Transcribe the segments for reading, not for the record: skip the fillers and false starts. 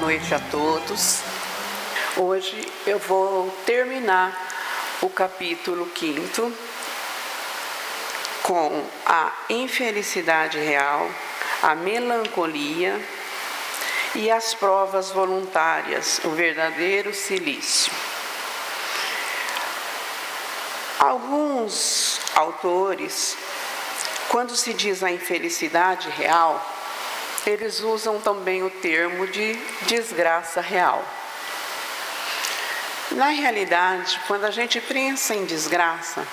noite a todos. Hoje eu vou terminar o capítulo 5 com a infelicidade real, a melancolia e as provas voluntárias, o verdadeiro cilício. Alguns autores, quando se diz a infelicidade real, eles usam também o termo de desgraça real. Na realidade, quando a gente pensa em desgraça,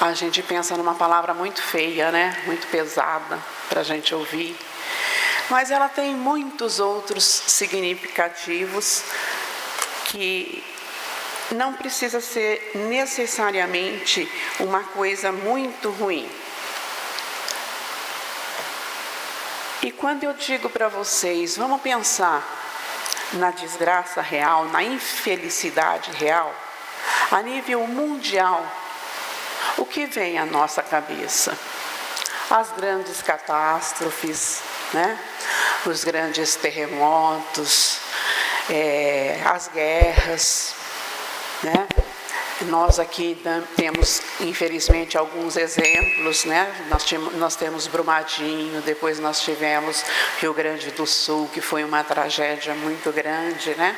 a gente pensa numa palavra muito feia, né? Muito pesada para a gente ouvir. Mas ela tem muitos outros significativos que não precisa ser necessariamente uma coisa muito ruim. E quando eu digo para vocês, vamos pensar na desgraça real, na infelicidade real, a nível mundial, o que vem à nossa cabeça? As grandes catástrofes, né? Os grandes terremotos, as guerras, né? Nós aqui temos, infelizmente, alguns exemplos, né? Nós temos Brumadinho, depois nós tivemos Rio Grande do Sul, que foi uma tragédia muito grande, né?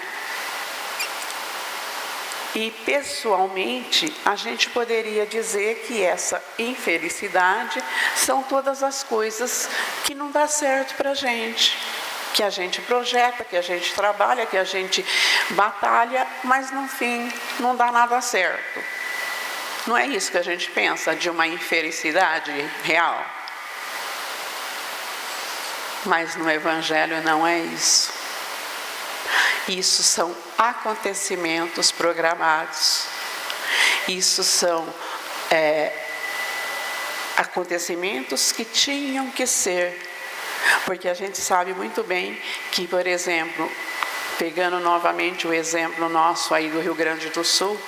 E, pessoalmente, a gente poderia dizer que essa infelicidade são todas as coisas que não dá certo para a gente. Que a gente projeta, que a gente trabalha, que a gente batalha, mas no fim não dá nada certo. Não é isso que a gente pensa de uma infelicidade real? Mas no Evangelho não é isso. Isso são acontecimentos programados. Isso são acontecimentos que tinham que ser. Porque a gente sabe muito bem que, por exemplo, pegando novamente o exemplo nosso aí do Rio Grande do Sul,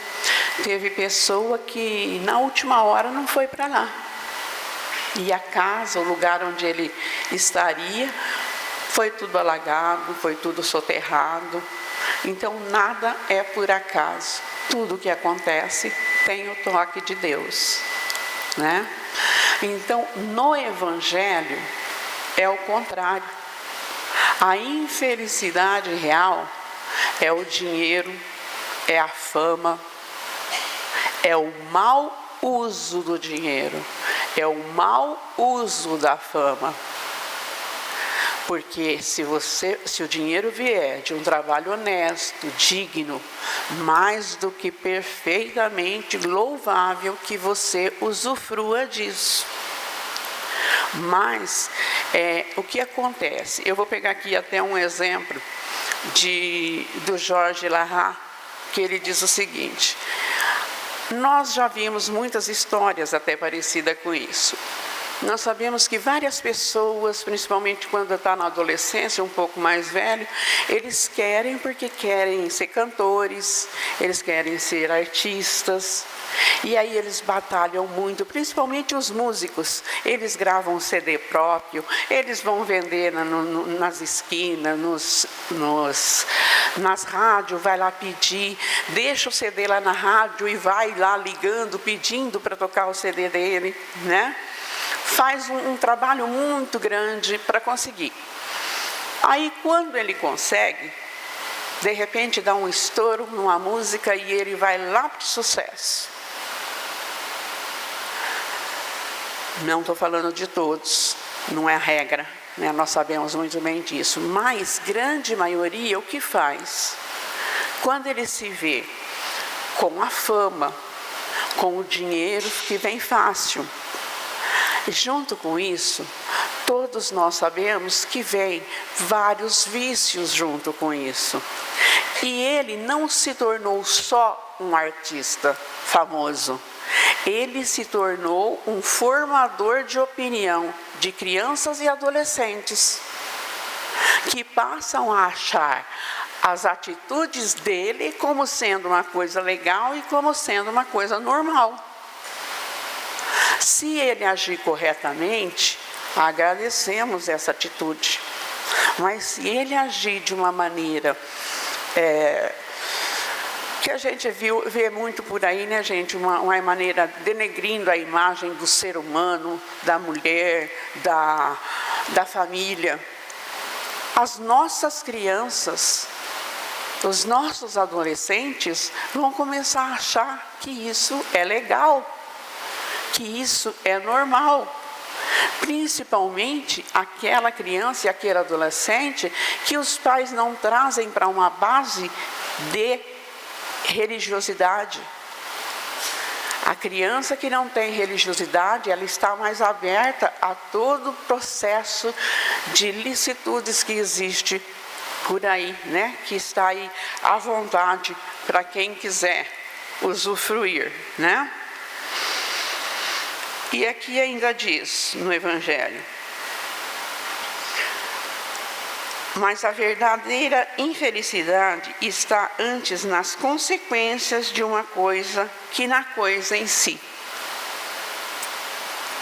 teve pessoa que na última hora não foi para lá. E a casa, o lugar onde ele estaria, foi tudo alagado, foi tudo soterrado. Então nada é por acaso. Tudo que acontece tem o toque de Deus, né? Então no Evangelho é o contrário. A infelicidade real é o dinheiro, é a fama, é o mau uso do dinheiro, é o mau uso da fama. Porque se o dinheiro vier de um trabalho honesto, digno, mais do que perfeitamente louvável que você usufrua disso. Mas o que acontece? Eu vou pegar aqui até um exemplo do Jorge Larrat, que ele diz o seguinte: nós já vimos muitas histórias até parecidas com isso. Nós sabemos que várias pessoas, principalmente quando está na adolescência, um pouco mais velho, eles querem porque querem ser cantores, eles querem ser artistas. E aí eles batalham muito, principalmente os músicos. Eles gravam um CD próprio, eles vão vender nas esquinas, nas rádios, vai lá pedir, deixa o CD lá na rádio e vai lá ligando, pedindo para tocar o CD dele, né? Faz um trabalho muito grande para conseguir. Aí quando ele consegue, de repente dá um estouro numa música e ele vai lá para o sucesso. Não estou falando de todos, não é a regra, né? Nós sabemos muito bem disso, mas grande maioria o que faz? Quando ele se vê com a fama, com o dinheiro que vem fácil, e junto com isso, todos nós sabemos que vem vários vícios junto com isso. E ele não se tornou só um artista famoso. Ele se tornou um formador de opinião de crianças e adolescentes que passam a achar as atitudes dele como sendo uma coisa legal e como sendo uma coisa normal. Se ele agir corretamente, agradecemos essa atitude. Mas se ele agir de uma maneira que a gente vê muito por aí, né, gente? Uma maneira denegrindo a imagem do ser humano, da mulher, da família. As nossas crianças, os nossos adolescentes vão começar a achar que isso é legal, que isso é normal. Principalmente aquela criança e aquele adolescente que os pais não trazem para uma base de religiosidade. A criança que não tem religiosidade, ela está mais aberta a todo o processo de licitudes que existe por aí, né? Que está aí à vontade para quem quiser usufruir, né? E aqui ainda diz no Evangelho: mas a verdadeira infelicidade está antes nas consequências de uma coisa que na coisa em si.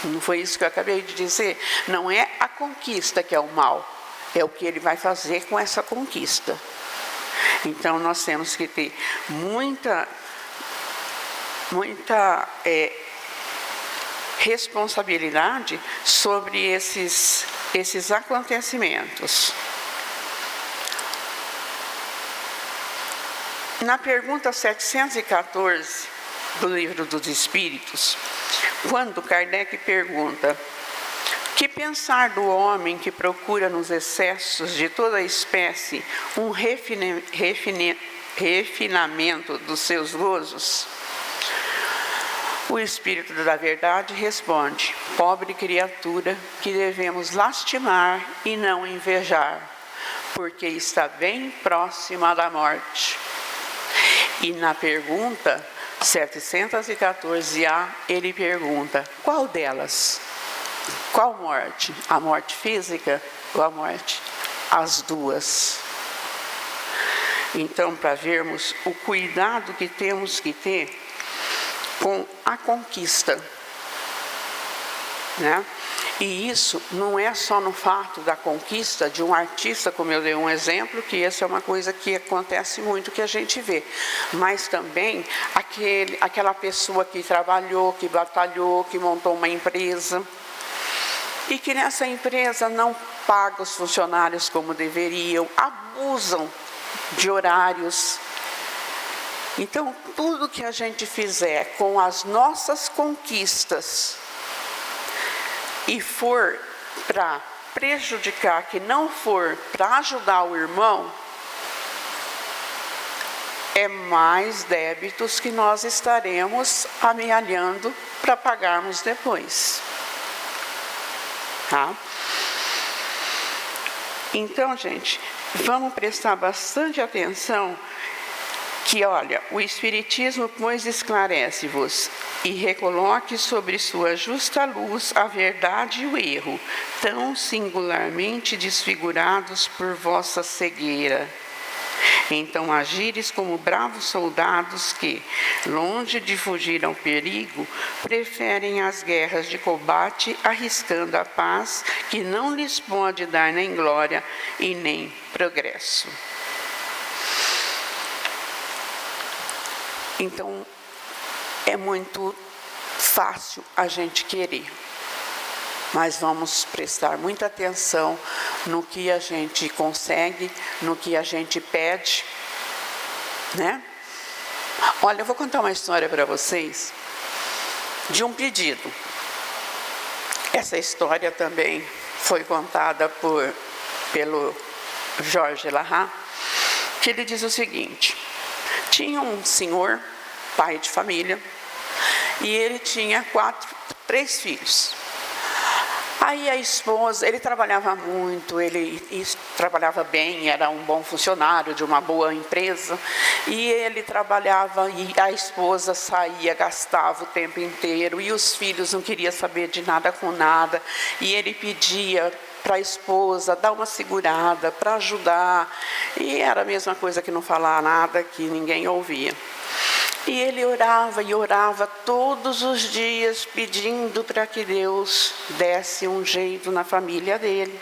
Não foi isso que eu acabei de dizer? Não é a conquista que é o mal, é o que ele vai fazer com essa conquista. Então nós temos que ter muita responsabilidade sobre esses acontecimentos. Na pergunta 714 do Livro dos Espíritos, quando Kardec pergunta: que pensar do homem que procura nos excessos de toda espécie um refinamento dos seus gozos? O Espírito da Verdade responde: pobre criatura que devemos lastimar e não invejar, porque está bem próxima da morte. E na pergunta 714A, ele pergunta: qual delas? Qual morte? A morte física ou a morte? As duas. Então, para vermos o cuidado que temos que ter com a conquista, né? E isso não é só no fato da conquista de um artista, como eu dei um exemplo, que essa é uma coisa que acontece muito, que a gente vê, mas também aquela pessoa que trabalhou, que batalhou, que montou uma empresa, e que nessa empresa não paga os funcionários como deveriam, abusam de horários. Então, tudo que a gente fizer com as nossas conquistas e for para prejudicar, que não for para ajudar o irmão, é mais débitos que nós estaremos amealhando para pagarmos depois. Tá? Então, gente, vamos prestar bastante atenção que, olha, o Espiritismo, pois, esclarece-vos e recoloque sobre sua justa luz a verdade e o erro, tão singularmente desfigurados por vossa cegueira. Então agires como bravos soldados que, longe de fugir ao perigo, preferem as guerras de combate, arriscando a paz, que não lhes pode dar nem glória e nem progresso. Então, é muito fácil a gente querer, mas vamos prestar muita atenção no que a gente consegue, no que a gente pede, né? Olha, eu vou contar uma história para vocês de um pedido. Essa história também foi contada pelo Jorge Larrat, que ele diz o seguinte: tinha um senhor, pai de família, e ele tinha 3 filhos. Aí a esposa, ele trabalhava muito, ele trabalhava bem, era um bom funcionário de uma boa empresa, e ele trabalhava e a esposa saía, gastava o tempo inteiro, e os filhos não queriam saber de nada com nada, e ele pedia para a esposa dar uma segurada, para ajudar, e era a mesma coisa que não falar nada, que ninguém ouvia. E ele orava e orava todos os dias, pedindo para que Deus desse um jeito na família dele.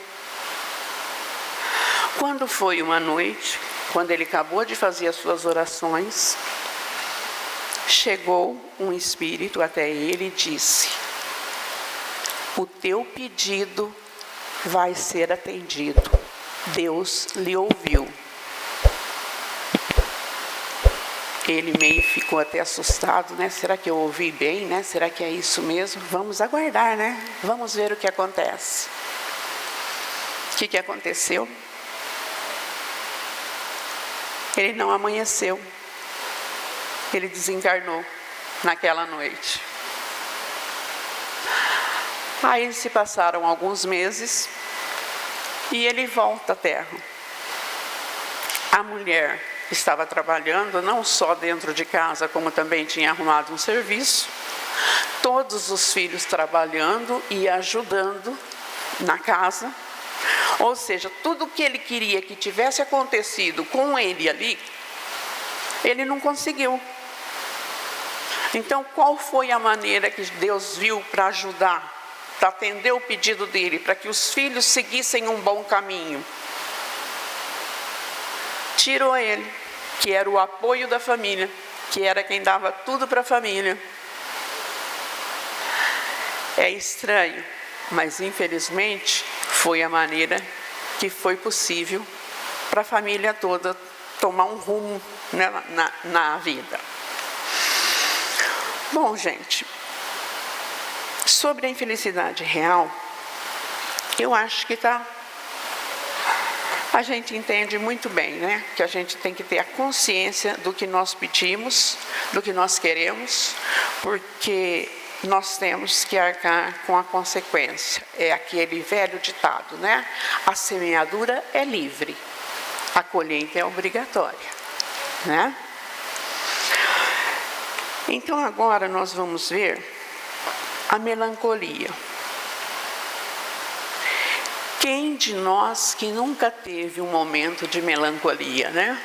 Quando foi uma noite, quando ele acabou de fazer as suas orações, chegou um espírito até ele e disse: o teu pedido vai ser atendido. Deus lhe ouviu. Ele meio ficou até assustado, né? Será que eu ouvi bem, né? Será que é isso mesmo? Vamos aguardar, né? Vamos ver o que acontece. O que aconteceu? Ele não amanheceu. Ele desencarnou naquela noite. Aí se passaram alguns meses e ele volta à Terra. A mulher estava trabalhando não só dentro de casa, como também tinha arrumado um serviço. Todos os filhos trabalhando e ajudando na casa. Ou seja, tudo o que ele queria que tivesse acontecido com ele ali, ele não conseguiu. Então, qual foi a maneira que Deus viu para ajudar, para atender o pedido dele, para que os filhos seguissem um bom caminho? Tirou ele, que era o apoio da família, que era quem dava tudo para a família. É estranho, mas infelizmente foi a maneira que foi possível para a família toda tomar um rumo, né, na vida. Bom, gente, sobre a infelicidade real, eu acho que a gente entende muito bem, né? Que a gente tem que ter a consciência do que nós pedimos, do que nós queremos, porque nós temos que arcar com a consequência. É aquele velho ditado, né? A semeadura é livre, a colheita é obrigatória, né? Então agora nós vamos ver a melancolia. Quem de nós que nunca teve um momento de melancolia, né?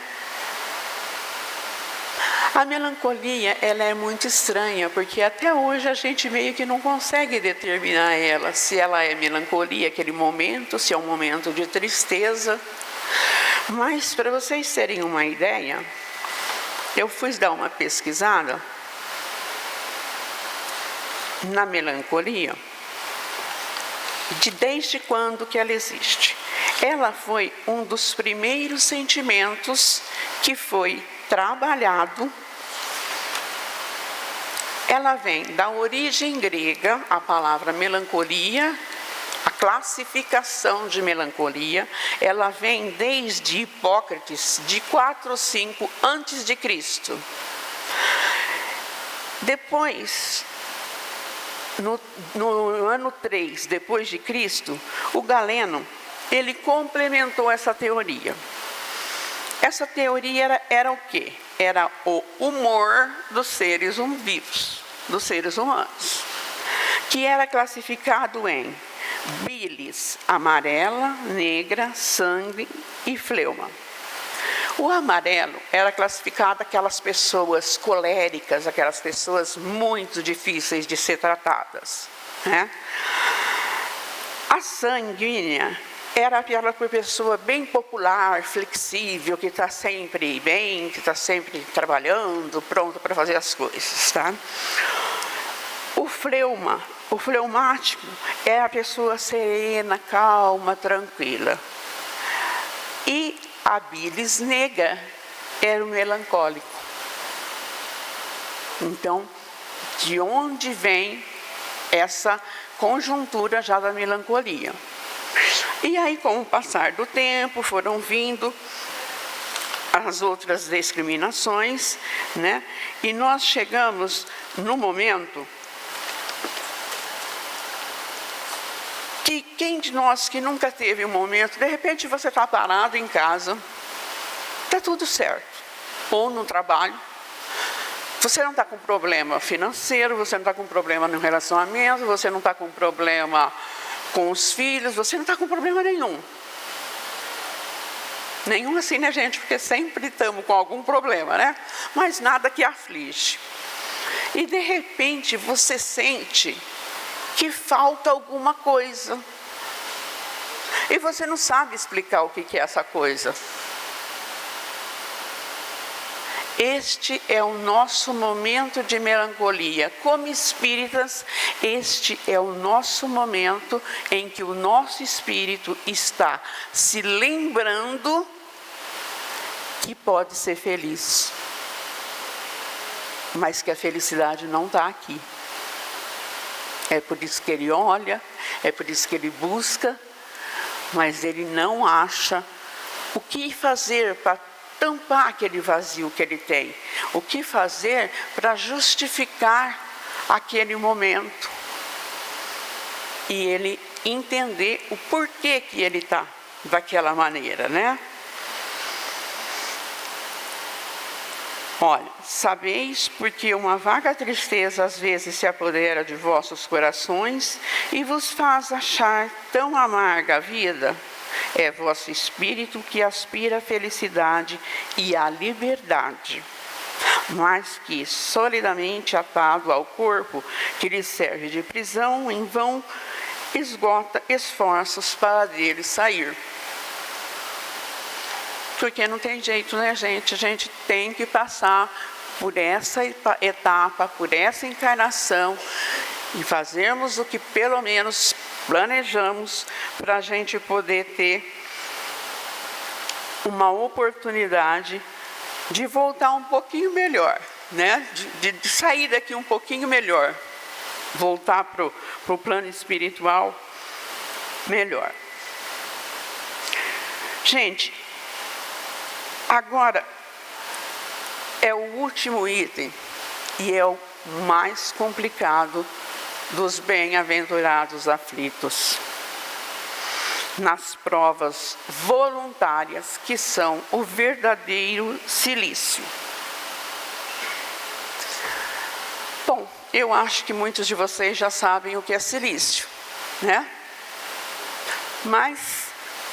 A melancolia, ela é muito estranha, porque até hoje a gente meio que não consegue determinar ela, se ela é melancolia, aquele momento, se é um momento de tristeza. Mas, para vocês terem uma ideia, eu fui dar uma pesquisada na melancolia, desde quando que ela existe. Ela foi um dos primeiros sentimentos que foi trabalhado. Ela vem da origem grega, a palavra melancolia, a classificação de melancolia, ela vem desde Hipócrates, de 405 a.C. Depois, no ano 3 depois de Cristo, o Galeno, ele complementou essa teoria. Essa teoria era o quê? Era o humor dos seres vivos, dos seres humanos, que era classificado em bilis, amarela, negra, sangue e fleuma. O amarelo era classificado aquelas pessoas coléricas, aquelas pessoas muito difíceis de ser tratadas, né? A sanguínea era aquela pessoa bem popular, flexível, que está sempre bem, que está sempre trabalhando, pronto para fazer as coisas, tá? O fleumático é a pessoa serena, calma, tranquila. E a bilis negra era o melancólico. Então, de onde vem essa conjuntura já da melancolia? E aí, com o passar do tempo, foram vindo as outras discriminações, né? E nós chegamos no momento que quem de nós que nunca teve um momento, de repente você está parado em casa, está tudo certo, ou no trabalho, você não está com problema financeiro, você não está com problema no relacionamento, você não está com problema com os filhos, você não está com problema nenhum. Nenhum assim, né, gente? Porque sempre estamos com algum problema, né? Mas nada que aflige. E de repente você sente que falta alguma coisa. E você não sabe explicar o que é essa coisa. Este é o nosso momento de melancolia. Como espíritas, este é o nosso momento em que o nosso espírito está se lembrando que pode ser feliz, mas que a felicidade não está aqui. É por isso que ele olha, é por isso que ele busca, mas ele não acha o que fazer para tampar aquele vazio que ele tem. O que fazer para justificar aquele momento. E ele entender o porquê que ele está daquela maneira, né? Olha, sabeis porque uma vaga tristeza às vezes se apodera de vossos corações e vos faz achar tão amarga a vida. É vosso espírito que aspira à felicidade e à liberdade, mas que, solidamente atado ao corpo que lhe serve de prisão, em vão esgota esforços para dele sair. Porque não tem jeito, né, gente? A gente tem que passar por essa etapa, por essa encarnação, e fazermos o que pelo menos planejamos para a gente poder ter uma oportunidade de voltar um pouquinho melhor, né? De sair daqui um pouquinho melhor, voltar para o plano espiritual melhor. Gente, agora é o último item e é o mais complicado dos bem-aventurados aflitos. Nas provas voluntárias, que são o verdadeiro cilício. Bom, eu acho que muitos de vocês já sabem o que é cilício, né? Mas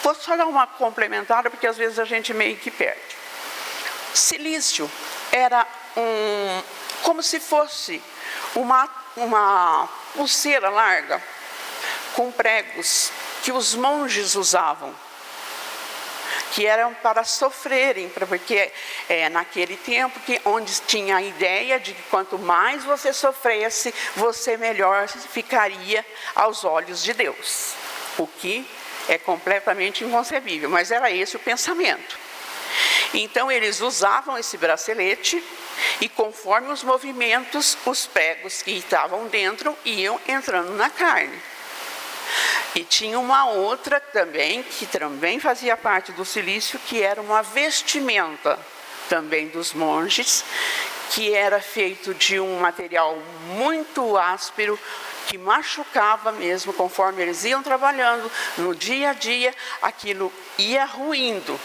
vou só dar uma complementada, porque às vezes a gente meio que perde. Cilício era como se fosse uma pulseira larga com pregos que os monges usavam, que eram para sofrerem, porque naquele tempo onde tinha a ideia de que quanto mais você sofresse, você melhor ficaria aos olhos de Deus, o que é completamente inconcebível, mas era esse o pensamento. Então eles usavam esse bracelete e conforme os movimentos, os pregos que estavam dentro iam entrando na carne. E tinha uma outra também, que também fazia parte do cilício, que era uma vestimenta também dos monges, que era feito de um material muito áspero, que machucava mesmo, conforme eles iam trabalhando no dia a dia, aquilo ia ruindo,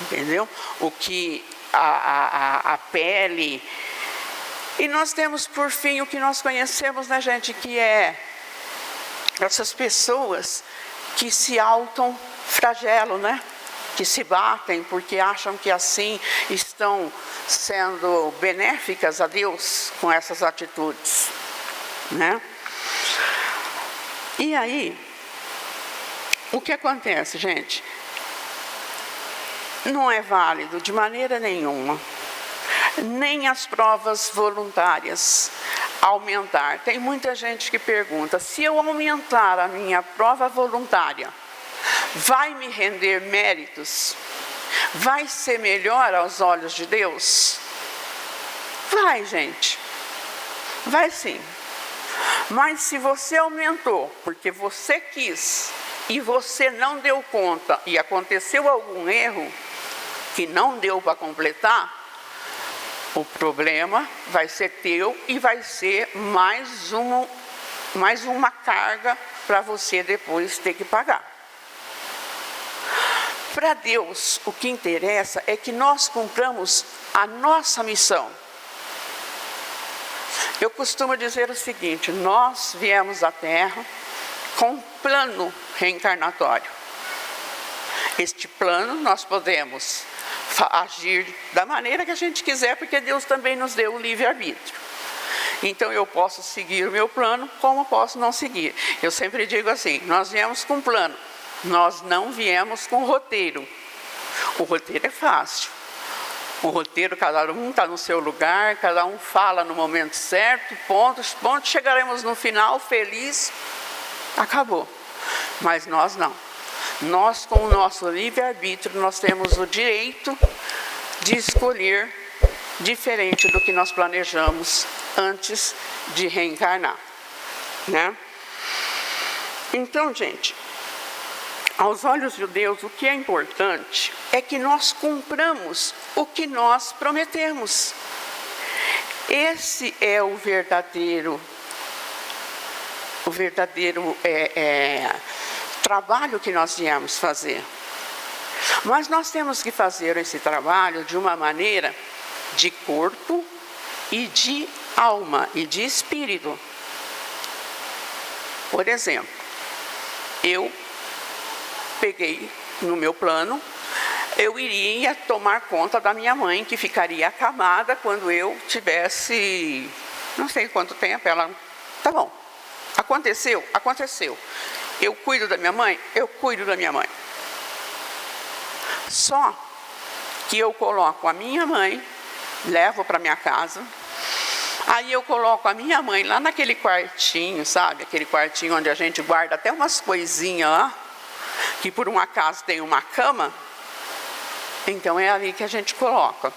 entendeu? O que a pele. E nós temos por fim o que nós conhecemos, né, gente, que é essas pessoas que se autoflagelam, né? Que se batem porque acham que assim estão sendo benéficas a Deus com essas atitudes, né? E aí, o que acontece, gente? Não é válido de maneira nenhuma, nem as provas voluntárias aumentar. Tem muita gente que pergunta, se eu aumentar a minha prova voluntária, vai me render méritos? Vai ser melhor aos olhos de Deus? Vai, gente. Vai sim. Mas se você aumentou porque você quis e você não deu conta e aconteceu algum erro que não deu para completar, o problema vai ser teu e vai ser mais uma carga para você depois ter que pagar. Para Deus, o que interessa é que nós cumpramos a nossa missão. Eu costumo dizer o seguinte, nós viemos à Terra com um plano reencarnatório. Este plano nós podemos agir da maneira que a gente quiser, porque Deus também nos deu o livre-arbítrio. Então eu posso seguir o meu plano, como posso não seguir. Eu sempre digo assim, nós viemos com um plano. Nós não viemos com roteiro. O roteiro é fácil. O roteiro, cada um está no seu lugar, cada um fala no momento certo, ponto, chegaremos no final feliz, acabou. Mas nós não. Nós, com o nosso livre-arbítrio, nós temos o direito de escolher diferente do que nós planejamos antes de reencarnar, né? Então, gente, aos olhos de Deus, o que é importante é que nós cumpramos o que nós prometemos. Esse é o verdadeiro trabalho que nós viemos fazer. Mas nós temos que fazer esse trabalho de uma maneira de corpo e de alma e de espírito. Por exemplo, eu peguei no meu plano, eu iria tomar conta da minha mãe, que ficaria acamada quando eu tivesse, não sei quanto tempo, ela, tá bom, aconteceu, aconteceu. Eu cuido da minha mãe? Eu cuido da minha mãe. Só que eu coloco a minha mãe, levo para minha casa, aí eu coloco a minha mãe lá naquele quartinho, sabe? Aquele quartinho onde a gente guarda até umas coisinhas lá, que por um acaso tem uma cama, então é ali que a gente coloca.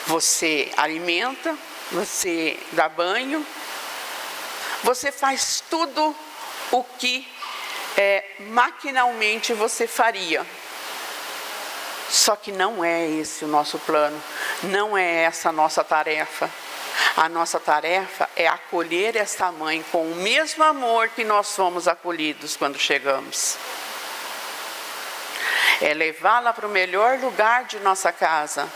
Você alimenta, você dá banho, você faz tudo o que maquinalmente você faria. Só que não é esse o nosso plano, não é essa a nossa tarefa. A nossa tarefa é acolher essa mãe com o mesmo amor que nós somos acolhidos quando chegamos. É levá-la para o melhor lugar de nossa casa.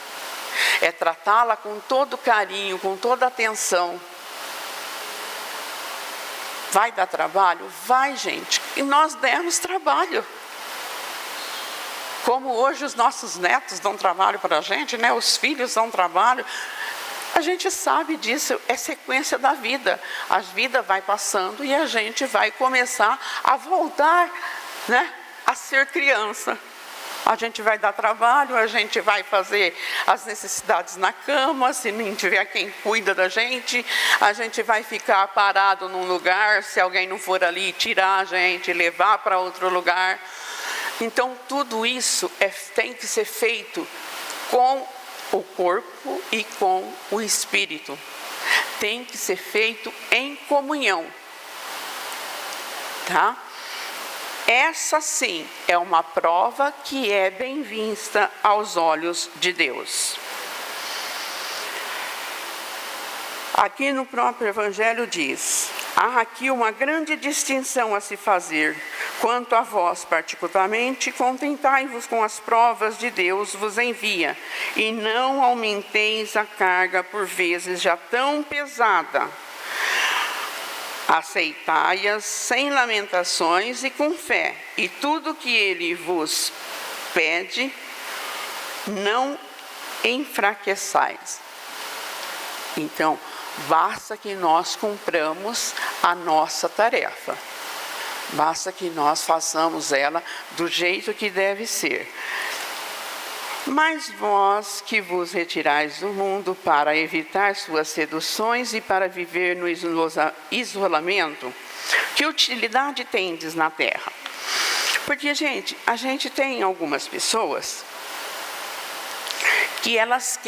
É tratá-la com todo carinho, com toda atenção. Vai dar trabalho? Vai, gente. E nós demos trabalho. Como hoje os nossos netos dão trabalho para a gente, né? Os filhos dão trabalho. A gente sabe disso, é sequência da vida. A vida vai passando e a gente vai começar a voltar, né, a ser criança. A gente vai dar trabalho, a gente vai fazer as necessidades na cama, se não tiver quem cuida da gente vai ficar parado num lugar, se alguém não for ali, tirar a gente, levar para outro lugar. Então, tudo isso tem que ser feito com o corpo e com o espírito. Tem que ser feito em comunhão. Tá? Essa sim é uma prova que é bem vista aos olhos de Deus. Aqui no próprio Evangelho diz: há aqui uma grande distinção a se fazer. Quanto a vós particularmente, contentai-vos com as provas de Deus vos envia, e não aumenteis a carga por vezes já tão pesada. Aceitai-as sem lamentações e com fé, e tudo que ele vos pede, não enfraqueçais. Então, basta que nós cumpramos a nossa tarefa. Basta que nós façamos ela do jeito que deve ser. Mas vós que vos retirais do mundo para evitar suas seduções e para viver no isolamento, que utilidade tendes na terra? Porque, gente, a gente tem algumas pessoas que elas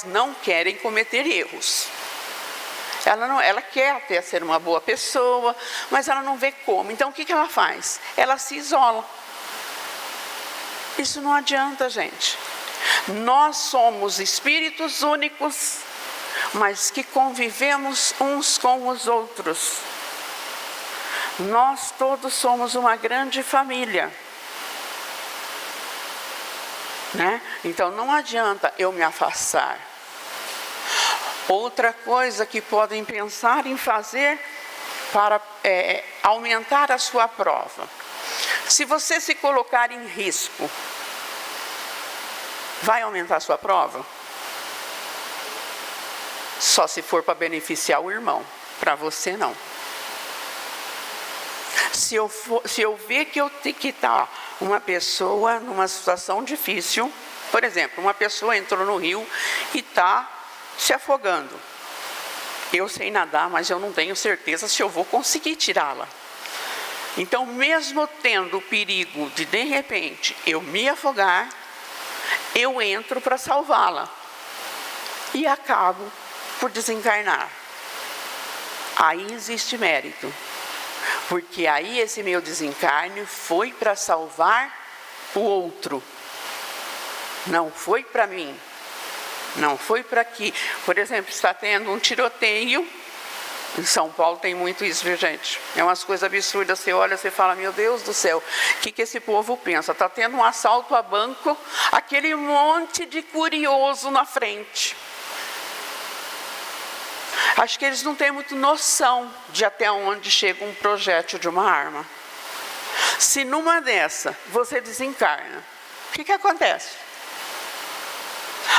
não querem cometer erros. Ela quer até ser uma boa pessoa, mas ela não vê como. Então, o que ela faz? Ela se isola. Isso não adianta, gente. Nós somos espíritos únicos, mas que convivemos uns com os outros. Nós todos somos uma grande família. Né? Então, não adianta eu me afastar. Outra coisa que podem pensar em fazer para aumentar a sua prova. Se você se colocar em risco, vai aumentar a sua prova? Só se for para beneficiar o irmão, para você não. Se eu ver que eu tenho que estar uma pessoa numa situação difícil, por exemplo, uma pessoa entrou no rio e está se afogando. Eu sei nadar, mas eu não tenho certeza se eu vou conseguir tirá-la. Então, mesmo tendo o perigo de repente, eu me afogar, eu entro para salvá-la. E acabo por desencarnar. Aí existe mérito. Porque aí esse meu desencarne foi para salvar o outro. Não foi para mim. Não foi para aqui. Por exemplo, está tendo um tiroteio. Em São Paulo tem muito isso, viu, gente? É umas coisas absurdas. Você olha, você fala, meu Deus do céu, o que esse povo pensa? Está tendo um assalto a banco, aquele monte de curioso na frente. Acho que eles não têm muito noção de até onde chega um projétil de uma arma. Se numa dessa você desencarna, o que acontece?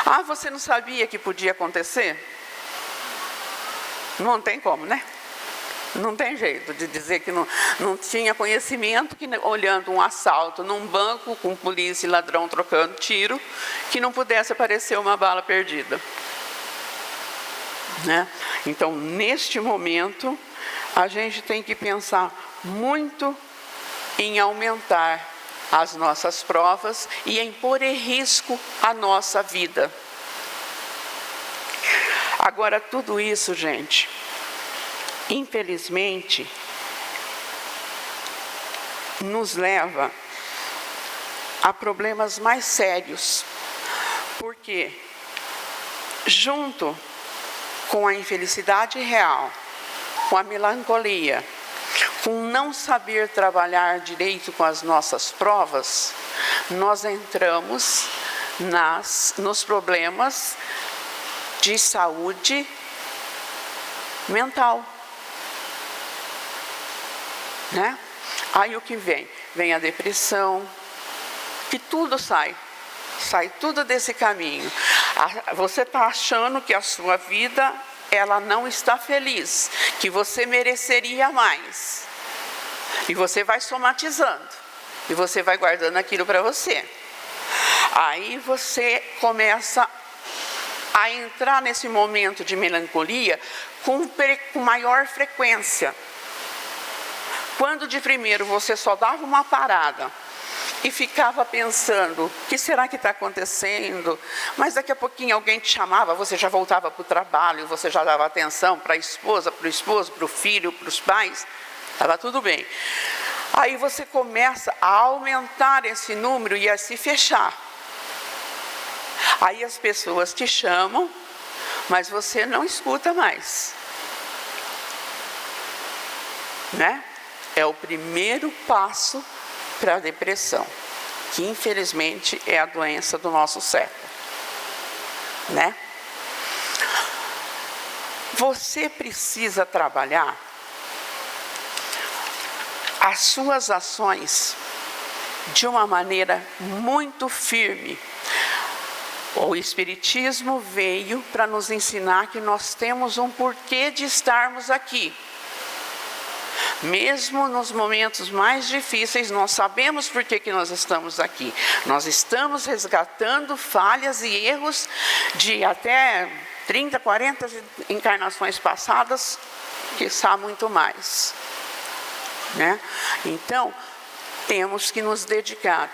Ah, você não sabia que podia acontecer? Não tem como, né? Não tem jeito de dizer que não tinha conhecimento, que olhando um assalto num banco com polícia e ladrão trocando tiro, que não pudesse aparecer uma bala perdida. Né? Então, neste momento, a gente tem que pensar muito em aumentar as nossas provas e em pôr em risco a nossa vida. Agora, tudo isso, gente, infelizmente, nos leva a problemas mais sérios. Porque, junto com a infelicidade real, com a melancolia, com não saber trabalhar direito com as nossas provas, nós entramos nos problemas de saúde mental. Né? Aí o que vem? Vem a depressão, que tudo sai tudo desse caminho. Você está achando que a sua vida, ela não está feliz, que você mereceria mais. E você vai somatizando, e você vai guardando aquilo para você. Aí você começa a entrar nesse momento de melancolia com maior frequência. Quando de primeiro você só dava uma parada e ficava pensando, o que será que está acontecendo? Mas daqui a pouquinho alguém te chamava, você já voltava para o trabalho, você já dava atenção para a esposa, para o esposo, para o filho, para os pais, estava tudo bem. Aí você começa a aumentar esse número e a se fechar. Aí as pessoas te chamam, mas você não escuta mais. Né? É o primeiro passo para a depressão, que infelizmente é a doença do nosso século. Né? Você precisa trabalhar as suas ações de uma maneira muito firme. O Espiritismo veio para nos ensinar que nós temos um porquê de estarmos aqui. Mesmo nos momentos mais difíceis, nós sabemos por que nós estamos aqui. Nós estamos resgatando falhas e erros de até 30, 40 encarnações passadas, quiçá muito mais. Né? Então, temos que nos dedicar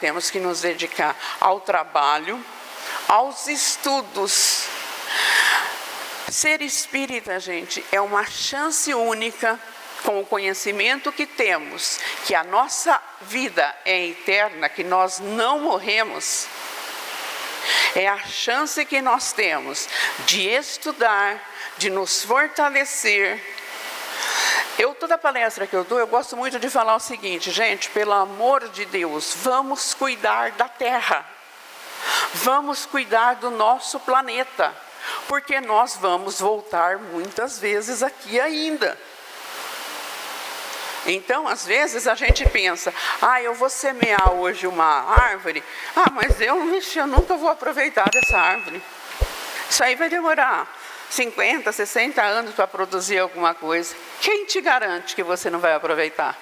ao trabalho, aos estudos. Ser espírita, gente, é uma chance única, com o conhecimento que temos, que a nossa vida é eterna, que nós não morremos. É a chance que nós temos de estudar, de nos fortalecer. Toda palestra que eu dou, eu gosto muito de falar o seguinte, gente, pelo amor de Deus, vamos cuidar da Terra. Vamos cuidar do nosso planeta, porque nós vamos voltar muitas vezes aqui ainda. Então, às vezes, a gente pensa, eu vou semear hoje uma árvore, mas eu nunca vou aproveitar dessa árvore. Isso aí vai demorar 50, 60 anos para produzir alguma coisa. Quem te garante que você não vai aproveitar?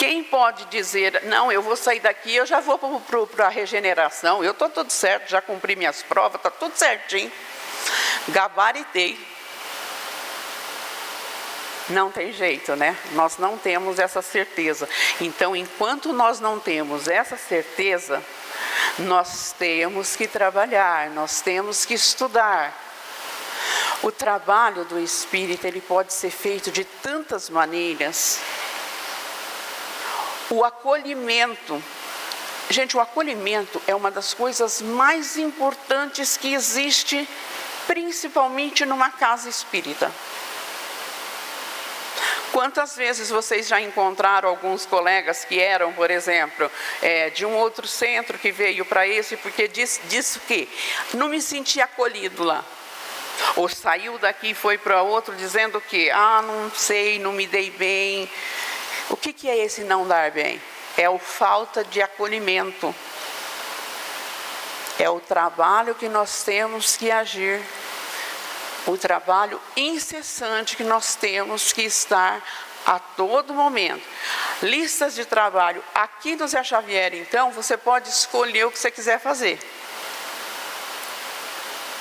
Quem pode dizer, não, eu vou sair daqui, eu já vou para a regeneração, eu estou tudo certo, já cumpri minhas provas, está tudo certinho, gabaritei. Não tem jeito, né? Nós não temos essa certeza. Então, enquanto nós não temos essa certeza, nós temos que trabalhar, nós temos que estudar. O trabalho do Espírito, ele pode ser feito de tantas maneiras. O acolhimento. Gente, o acolhimento é uma das coisas mais importantes que existe, principalmente numa casa espírita. Quantas vezes vocês já encontraram alguns colegas que eram, por exemplo, de um outro centro que veio para esse, porque disse que não me senti acolhido lá. Ou saiu daqui e foi para outro dizendo que, não sei, não me dei bem. O que é esse não dar bem? É a falta de acolhimento. É o trabalho que nós temos que agir. O trabalho incessante que nós temos que estar a todo momento. Listas de trabalho. Aqui no Zé Xavier, então, você pode escolher o que você quiser fazer.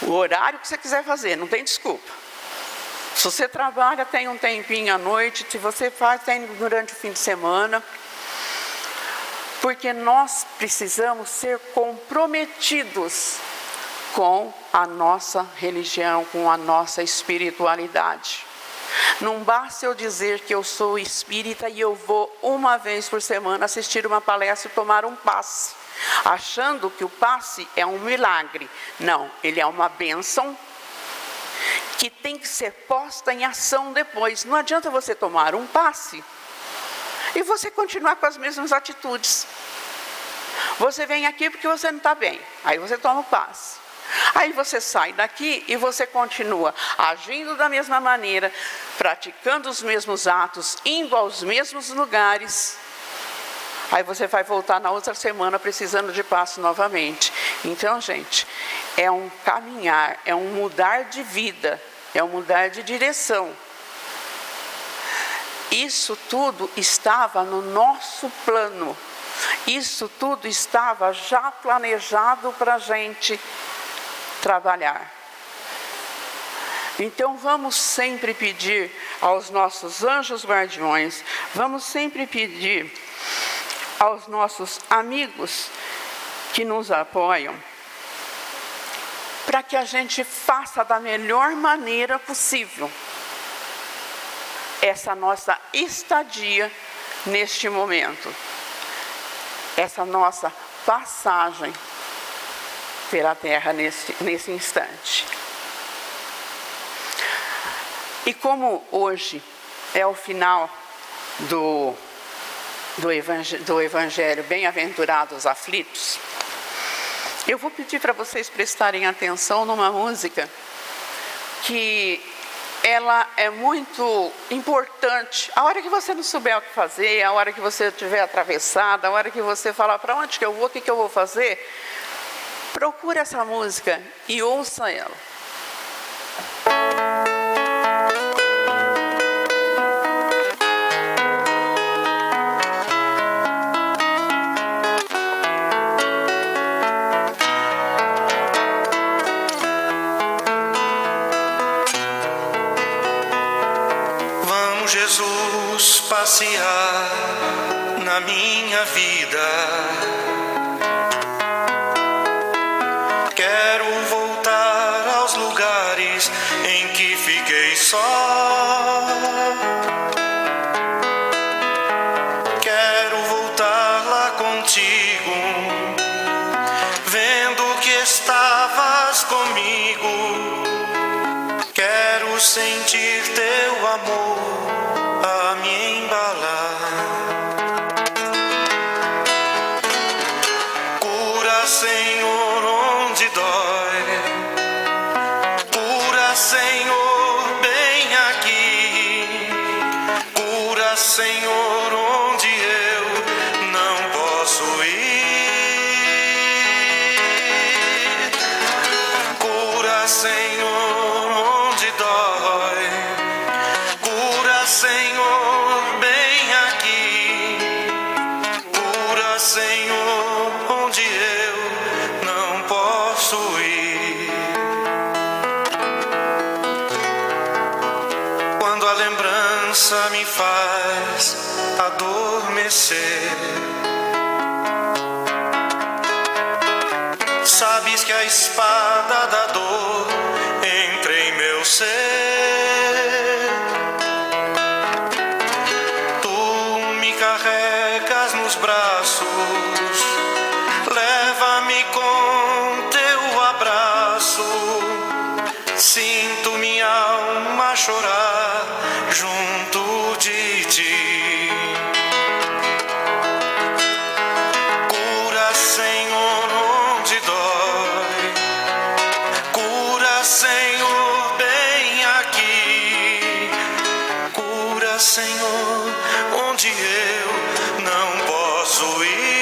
O horário que você quiser fazer, não tem desculpa. Se você trabalha, tem um tempinho à noite. Se você faz, tem durante o fim de semana. Porque nós precisamos ser comprometidos com a nossa religião, com a nossa espiritualidade. Não basta eu dizer que eu sou espírita e eu vou uma vez por semana assistir uma palestra e tomar um passe, achando que o passe é um milagre. Não, ele é uma bênção que tem que ser posta em ação depois. Não adianta você tomar um passe e você continuar com as mesmas atitudes. Você vem aqui porque você não está bem, aí você toma o passe. Aí você sai daqui e você continua agindo da mesma maneira, praticando os mesmos atos, indo aos mesmos lugares. Aí você vai voltar na outra semana precisando de passe novamente. Então, gente, é um caminhar, é um mudar de vida, é um mudar de direção. Isso tudo estava no nosso plano. Isso tudo estava já planejado para a gente trabalhar. Então vamos sempre pedir aos nossos anjos guardiões, vamos sempre pedir aos nossos amigos que nos apoiam, para que a gente faça da melhor maneira possível essa nossa estadia neste momento, essa nossa passagem pela Terra nesse instante. E como hoje é o final do Evangelho Bem-aventurados aflitos, eu vou pedir para vocês prestarem atenção numa música que ela é muito importante. A hora que você não souber o que fazer, a hora que você estiver atravessada, a hora que você falar para onde que eu vou, o que eu vou fazer, procure essa música e ouça ela. Vamos, Jesus, passear na minha vida. Em que fiquei só, quero voltar lá contigo, vendo que estavas comigo. Quero sentir teu amor a me embalar. Cura, Senhor, onde dói. Senhor, bem aqui, cura, Senhor, onde eu não posso ir. Cura, Senhor, onde dói, cura, Senhor, bem aqui, Senhor, onde eu não posso ir. Quando a lembrança me faz adormecer, sabes que a espada da dor entra em meu ser. Tu me carregas nos braços, leva-me com teu abraço. Sinto minha alma chorar junto de ti. Cura, Senhor, onde dói. Cura, Senhor, bem aqui. Cura, Senhor, onde eu não posso ir.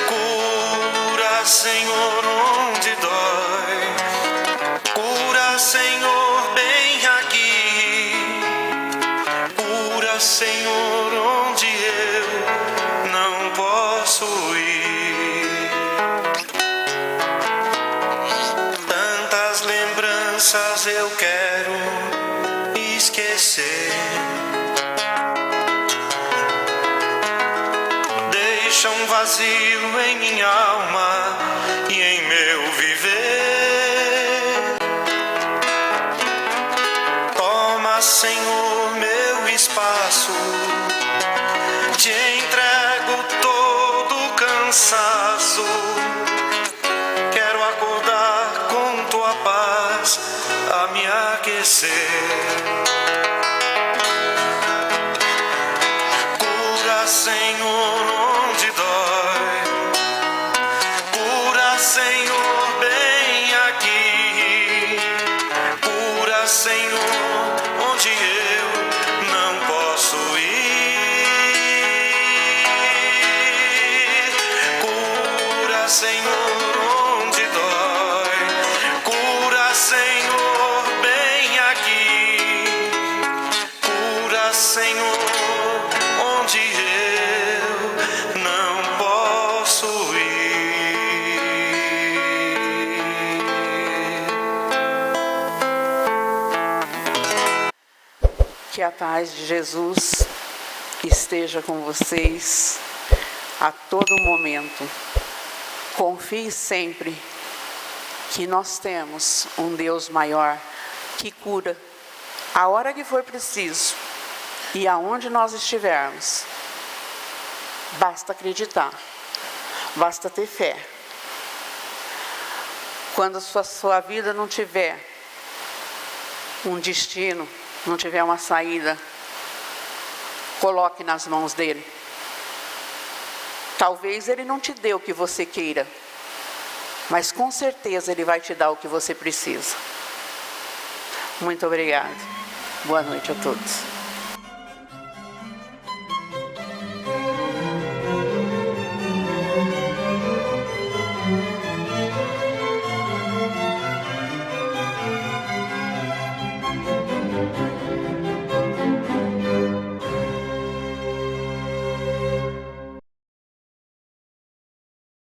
Cura, Senhor, onde dói. Cura, Senhor, bem aqui. Cura, Senhor, onde eu não posso ir. Tantas lembranças eu quero esquecer, deixa um vazio em minha alma e em meu viver. Toma, Senhor, meu espaço, te entrego todo o cansaço. Quero acordar com tua paz a me aquecer. Cura, Senhor, onde dói. Cura, Senhor, bem aqui. Cura, Senhor, onde eu não posso ir. Cura, Senhor, onde dói. Cura, Senhor, bem aqui. Cura, Senhor, onde eu não posso ir. Que a paz de Jesus esteja com vocês a todo momento. Confie sempre que nós temos um Deus maior que cura a hora que for preciso e aonde nós estivermos. Basta acreditar, basta ter fé. Quando sua vida não tiver um destino, não tiver uma saída, coloque nas mãos dele. Talvez ele não te dê o que você queira, mas com certeza ele vai te dar o que você precisa. Muito obrigada. Boa noite a todos.